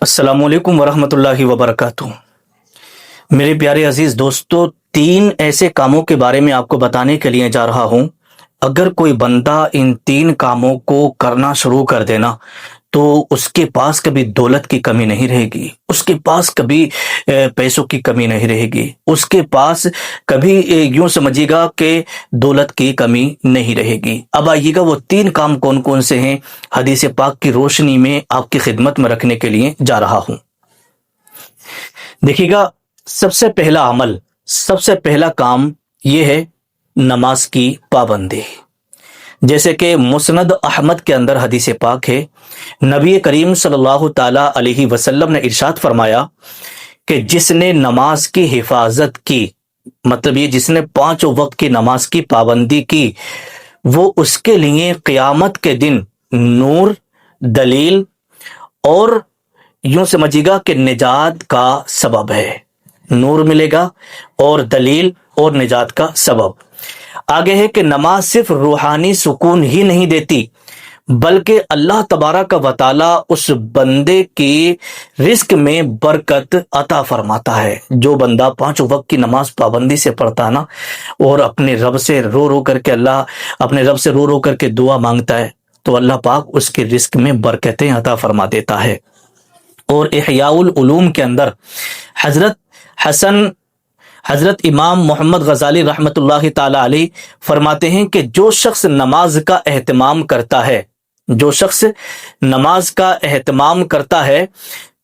अस्सलाम वालेकुम वरहमतुल्लाहि वबरकातुह। मेरे प्यारे अजीज दोस्तों, तीन ऐसे कामों के बारे में आपको बताने के लिए जा रहा हूं। अगर कोई बंदा इन तीन कामों को करना शुरू कर देना तो उसके पास कभी दौलत की कमी नहीं रहेगी, उसके पास कभी पैसों की कमी नहीं रहेगी, उसके पास कभी यूं समझिएगा कि दौलत की कमी नहीं रहेगी। अब आइएगा वो तीन काम कौन कौन से हैं, हदीस पाक की रोशनी में आपकी खिदमत में रखने के लिए जा रहा हूं। देखिएगा, सबसे पहला अमल, सबसे पहला काम यह है नमाज की पाबंदी। जैसे कि मुस्नद अहमद के अंदर हदीस पाक है, नबी करीम सल्लल्लाहु ताला अलैहि वसल्लम ने इरशाद फरमाया कि जिसने नमाज की हिफाजत की, मतलब ये जिसने पांचों वक्त की नमाज की पाबंदी की, वो उसके लिए क़यामत के दिन नूर, दलील और यूं समझिएगा कि निजात का सबब है। नूर मिलेगा और दलील और निजात का सबब। आगे है कि नमाज सिर्फ रूहानी सुकून ही नहीं देती, बल्कि अल्लाह तबारक व तआला उस बंदे की रिस्क में बरकत अता फरमाता है। जो बंदा पांचों वक्त की नमाज पाबंदी से पढ़ता है ना, और अपने रब से रो रो करके अपने रब से रो रो करके दुआ मांगता है, तो अल्लाह पाक उसके रिस्क में बरकतें अता फरमा देता है। और इहयाउल उलूम के अंदर हजरत इमाम मोहम्मद गजाली रहमतुल्लाहि ताला अलैह फरमाते हैं कि जो शख्स नमाज का एहतमाम करता है, जो शख्स नमाज का एहतमाम करता है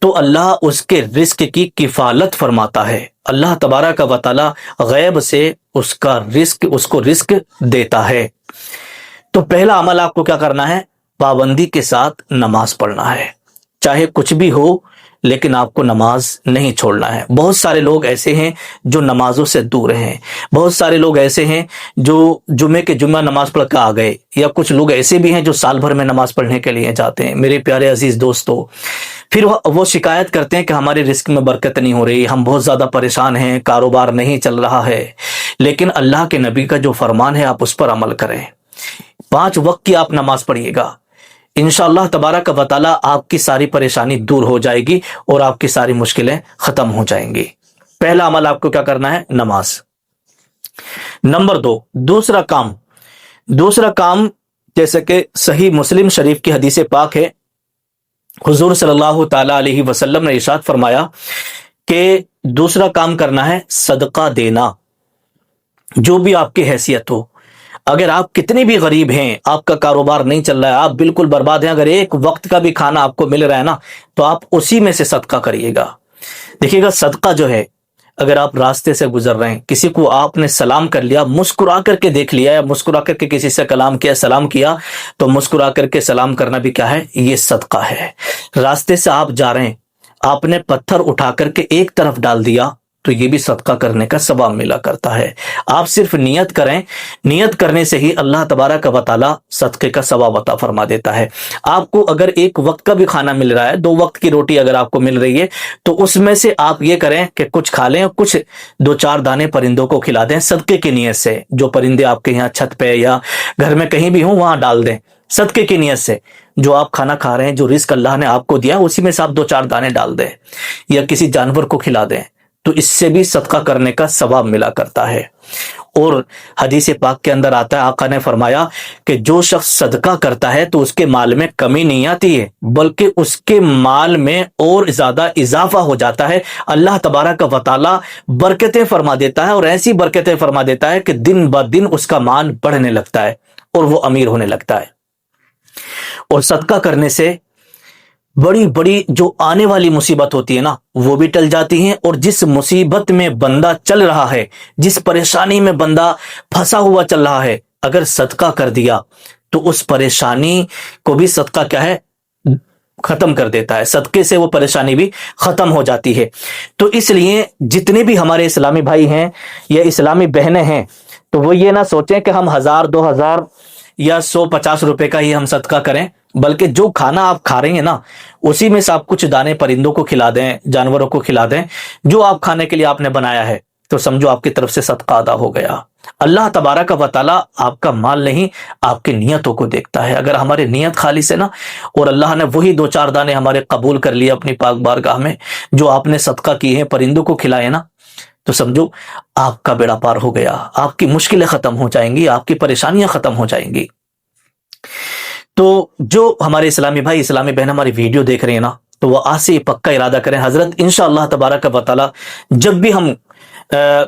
तो अल्लाह उसके रिस्क की किफालत फरमाता है। अल्लाह तबारक व तआला गैब से उसको रिस्क देता है। तो पहला अमल आपको क्या करना है, पाबंदी के साथ नमाज पढ़ना है। चाहे कुछ भी हो, लेकिन आपको नमाज नहीं छोड़ना है। बहुत सारे लोग ऐसे हैं जो नमाजों से दूर हैं, बहुत सारे लोग ऐसे हैं जो जुमे के जुम्मा नमाज पढ़ कर आ गए, या कुछ लोग ऐसे भी हैं जो साल भर में नमाज पढ़ने के लिए जाते हैं। मेरे प्यारे अजीज दोस्तों, फिर वो शिकायत करते हैं कि हमारे रिस्क में बरकत नहीं हो रही, हम बहुत ज़्यादा परेशान हैं, कारोबार नहीं चल रहा है। लेकिन अल्लाह के नबी का जो फरमान है आप उस पर अमल करें। 5 वक्त की आप नमाज पढ़िएगा, इंशाअल्लाह तबारक व तआला आपकी सारी परेशानी दूर हो जाएगी और आपकी सारी मुश्किलें खत्म हो जाएंगी। पहला अमल आपको क्या करना है, नमाज। नंबर 2, दूसरा काम जैसे कि सही मुस्लिम शरीफ की हदीस पाक है, हुजूर सल्लल्लाहु ताला अलैहि वसल्लम ने इरशाद फरमाया कि दूसरा काम करना है सदका देना। जो भी आपकी हैसियत हो, अगर आप कितने भी गरीब हैं, आपका कारोबार नहीं चल रहा है, आप बिल्कुल बर्बाद हैं, अगर एक वक्त का भी खाना आपको मिल रहा है ना, तो आप उसी में से सदका करिएगा। देखिएगा, सदका जो है, अगर आप रास्ते से गुजर रहे हैं, किसी को आपने सलाम कर लिया, मुस्कुरा करके देख लिया, या मुस्कुरा करके किसी से कलाम किया, सलाम किया, तो मुस्कुरा करके सलाम करना भी क्या है, ये सदका है। रास्ते से आप जा रहे हैं, आपने पत्थर उठा करके एक तरफ डाल दिया, तो ये भी सदका करने का सवाब मिला करता है। आप सिर्फ नियत करें, नियत करने से ही अल्लाह तबारक व तआला सदके का सवाब अता फरमा देता है। आपको अगर एक वक्त का भी खाना मिल रहा है, 2 वक्त की रोटी अगर आपको मिल रही है, तो उसमें से आप ये करें कि कुछ खा लें और कुछ 2-4 दाने परिंदों को खिला दें सदके की नियत से। जो परिंदे आपके यहाँ छत पे या घर में कहीं भी हों, वहां डाल दें सदके की नियत से। जो आप खाना खा रहे हैं, जो रिस्क अल्लाह ने आपको दिया, उसी में से आप 2-4 दाने डाल दें या किसी जानवर को खिला दें, तो इससे भी सदका करने का सवाब मिला करता है। और हदीस पाक के अंदर आता है, आका ने फरमाया कि जो शख्स सदका करता है तो उसके माल में कमी नहीं आती है, बल्कि उसके माल में और ज्यादा इजाफा हो जाता है। अल्लाह तबारक व तआला बरकतें फरमा देता है, और ऐसी बरकतें फरमा देता है कि दिन ब दिन उसका माल बढ़ने लगता है और वो अमीर होने लगता है। और सदका करने से बड़ी बड़ी जो आने वाली मुसीबत होती है ना, वो भी टल जाती हैं। और जिस मुसीबत में बंदा चल रहा है, जिस परेशानी में बंदा फंसा हुआ चल रहा है, अगर सदका कर दिया तो उस परेशानी को भी सदका क्या है, खत्म कर देता है। सदके से वो परेशानी भी खत्म हो जाती है। तो इसलिए जितने भी हमारे इस्लामी भाई हैं या इस्लामी बहनें हैं, तो वो ये ना सोचें कि हम 1000, 2000 या 150 रुपए का ही हम सदका करें, बल्कि जो खाना आप खा रहे हैं ना, उसी में से आप कुछ दाने परिंदों को खिला दें, जानवरों को खिला दें, जो आप खाने के लिए आपने बनाया है। تو سمجھو آپ کی طرف سے صدقہ ادا ہو گیا۔ اللہ تبارک و تعالیٰ آپ کا مال نہیں، آپ کی نیتوں کو دیکھتا ہے۔ اگر ہماری نیت خالص ہے نا، اور اللہ نے وہی 2-4 دانے ہمارے قبول کر لیے اپنی پاک بارگاہ میں، جو آپ نے صدقہ کیے ہیں، پرندوں کو کھلائے نا، تو سمجھو آپ کا بیڑا پار ہو گیا، آپ کی مشکلیں ختم ہو جائیں گی، آپ کی پریشانیاں ختم ہو جائیں گی۔ تو جو ہمارے اسلامی بھائی اسلامی بہن ہماری ویڈیو دیکھ رہے ہیں نا، تو وہ آج سے پکا ارادہ کریں، حضرت انشاءاللہ تبارک و تعالی جب بھی ہم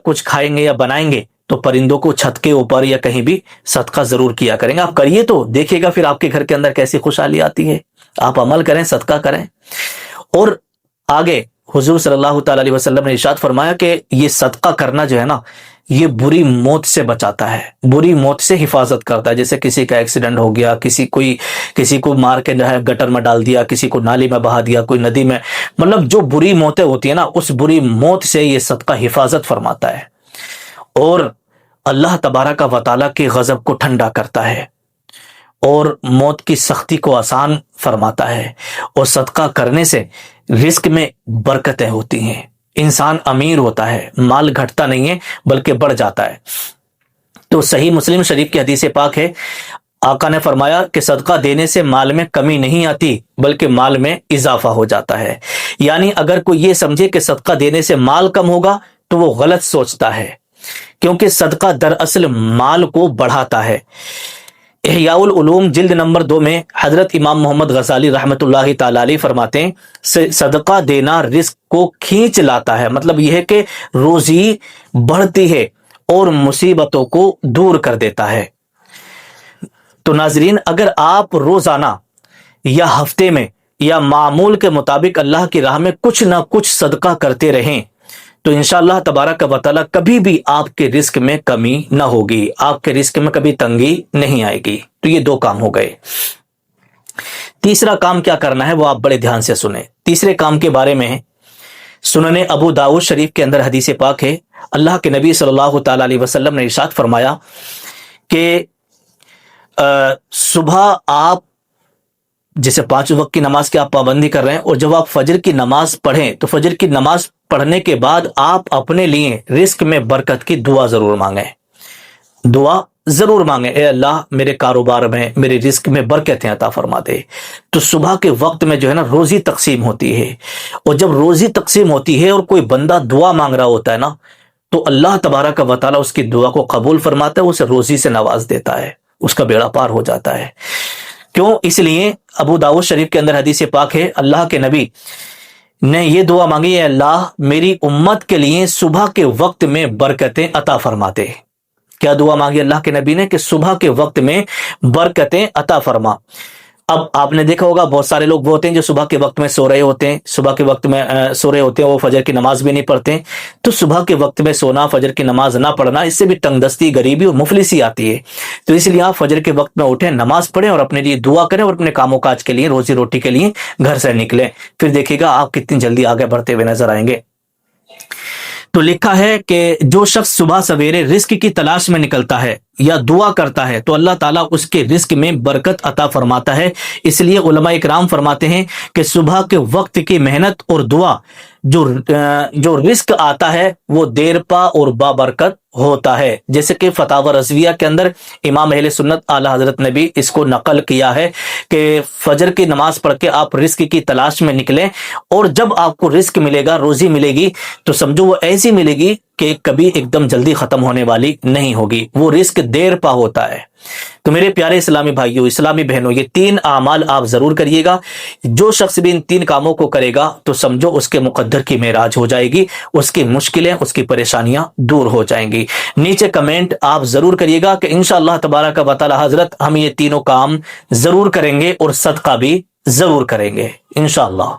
کچھ کھائیں گے یا بنائیں گے تو پرندوں کو چھت کے اوپر یا کہیں بھی صدقہ ضرور کیا کریں گے۔ آپ کریے تو دیکھیے گا پھر آپ کے گھر کے اندر کیسی خوشحالی آتی ہے۔ آپ عمل کریں، صدقہ کریں۔ اور آگے حضور صلی اللہ تعالی علیہ وسلم نے ارشاد فرمایا کہ یہ صدقہ کرنا جو ہے نا، یہ بری موت سے بچاتا ہے، بری موت سے حفاظت کرتا ہے۔ جیسے کسی کا ایکسیڈنٹ ہو گیا، کسی کو مار کے جو ہے گٹر میں ڈال دیا، کسی کو نالی میں بہا دیا، کوئی ندی میں، مطلب جو بری موتیں ہوتی ہیں نا، اس بری موت سے یہ صدقہ حفاظت فرماتا ہے، اور اللہ تبارک و تعالیٰ کے غضب کو ٹھنڈا کرتا ہے، اور موت کی سختی کو آسان فرماتا ہے۔ اور صدقہ کرنے سے رزق میں برکتیں ہوتی ہیں، انسان امیر ہوتا ہے، مال گھٹتا نہیں ہے بلکہ بڑھ جاتا ہے۔ تو صحیح مسلم شریف کی حدیث پاک ہے، آقا نے فرمایا کہ صدقہ دینے سے مال میں کمی نہیں آتی بلکہ مال میں اضافہ ہو جاتا ہے۔ یعنی اگر کوئی یہ سمجھے کہ صدقہ دینے سے مال کم ہوگا تو وہ غلط سوچتا ہے، کیونکہ صدقہ دراصل مال کو بڑھاتا ہے۔ احیاء العلوم جلد نمبر 2 میں حضرت امام محمد غزالی رحمۃ اللہ تعالی علیہ فرماتے ہیں، صدقہ دینا رزق کو کھینچ لاتا ہے، مطلب یہ ہے کہ روزی بڑھتی ہے اور مصیبتوں کو دور کر دیتا ہے۔ تو ناظرین، اگر آپ روزانہ یا ہفتے میں یا معمول کے مطابق اللہ کی راہ میں کچھ نہ کچھ صدقہ کرتے رہیں تو انشاءاللہ تبارک و تعالی کبھی بھی آپ کے رزق میں کمی نہ ہوگی، آپ کے رزق میں کبھی تنگی نہیں آئے گی۔ تو یہ 2 کام ہو گئے۔ تیسرا کام کیا کرنا ہے وہ آپ بڑے دھیان سے سنیں۔ تیسرے کام کے بارے میں سنن ابو داؤد شریف کے اندر حدیث پاک ہے، اللہ کے نبی صلی اللہ تعالی علیہ وسلم نے ارشاد فرمایا کہ صبح آپ جیسے 5 وقت کی نماز کی آپ پابندی کر رہے ہیں، اور جب آپ فجر کی نماز پڑھیں تو فجر کی نماز پڑھنے کے بعد آپ اپنے لیے رزق میں برکت کی دعا ضرور مانگیں، دعا ضرور مانگیں، اے اللہ میرے کاروبار میں، میرے رزق میں برکتیں عطا فرما دے۔ تو صبح کے وقت میں جو ہے نا روزی تقسیم ہوتی ہے، اور جب روزی تقسیم ہوتی ہے اور کوئی بندہ دعا مانگ رہا ہوتا ہے نا، تو اللہ تبارک و تعالیٰ اس کی دعا کو قبول فرماتا ہے، اسے روزی سے نواز دیتا ہے، اس کا بیڑا پار ہو جاتا ہے۔ کیوں؟ اس لیے ابو داؤد شریف کے اندر حدیث پاک ہے، اللہ کے نبی نے یہ دعا مانگی، اے اللہ میری امت کے لیے صبح کے وقت میں برکتیں عطا فرماتے۔ کیا دعا مانگی اللہ کے نبی نے؟ کہ صبح کے وقت میں برکتیں عطا فرما۔ اب آپ نے دیکھا ہوگا بہت سارے لوگ وہ ہوتے ہیں جو صبح کے وقت میں سو رہے ہوتے ہیں، صبح کے وقت میں سو رہے ہوتے ہیں، وہ فجر کی نماز بھی نہیں پڑھتے۔ تو صبح کے وقت میں سونا، فجر کی نماز نہ پڑھنا، اس سے بھی تنگ دستی، غریبی اور مفلسی آتی ہے۔ تو اس لیے آپ فجر کے وقت میں اٹھیں، نماز پڑھیں اور اپنے لیے دعا کریں، اور اپنے کاموں کاج کے لیے، روزی روٹی کے لیے گھر سے نکلیں، پھر دیکھیے گا آپ کتنی جلدی آگے بڑھتے ہوئے نظر آئیں گے۔ تو لکھا ہے کہ جو شخص صبح سویرے رزق کی تلاش میں نکلتا ہے یا دعا کرتا ہے تو اللہ تعالیٰ اس کے رزق میں برکت عطا فرماتا ہے۔ اس لیے علماء اکرام فرماتے ہیں کہ صبح کے وقت کی محنت اور دعا جو رزق آتا ہے وہ دیر پا اور بابرکت ہوتا ہے۔ جیسے کہ فتاوی رضویہ کے اندر امام اہل سنت اعلی حضرت نے بھی اس کو نقل کیا ہے کہ فجر کی نماز پڑھ کے آپ رزق کی تلاش میں نکلیں، اور جب آپ کو رزق ملے گا، روزی ملے گی، تو سمجھو وہ ایسی ملے گی کہ کبھی ایک دم جلدی ختم ہونے والی نہیں ہوگی، وہ رزق دیر پا ہوتا ہے۔ تو میرے پیارے اسلامی بھائیوں، اسلامی بہنوں، یہ 3 اعمال آپ ضرور کریے گا۔ جو شخص بھی ان 3 کاموں کو کرے گا تو سمجھو اس کے مقدر کی معراج ہو جائے گی، اس کی مشکلیں، اس کی پریشانیاں دور ہو جائیں گی۔ نیچے کمنٹ آپ ضرور کریے گا کہ انشاءاللہ تبارک و تعالی حضرت ہم یہ تینوں کام ضرور کریں گے اور صدقہ بھی ضرور کریں گے انشاءاللہ۔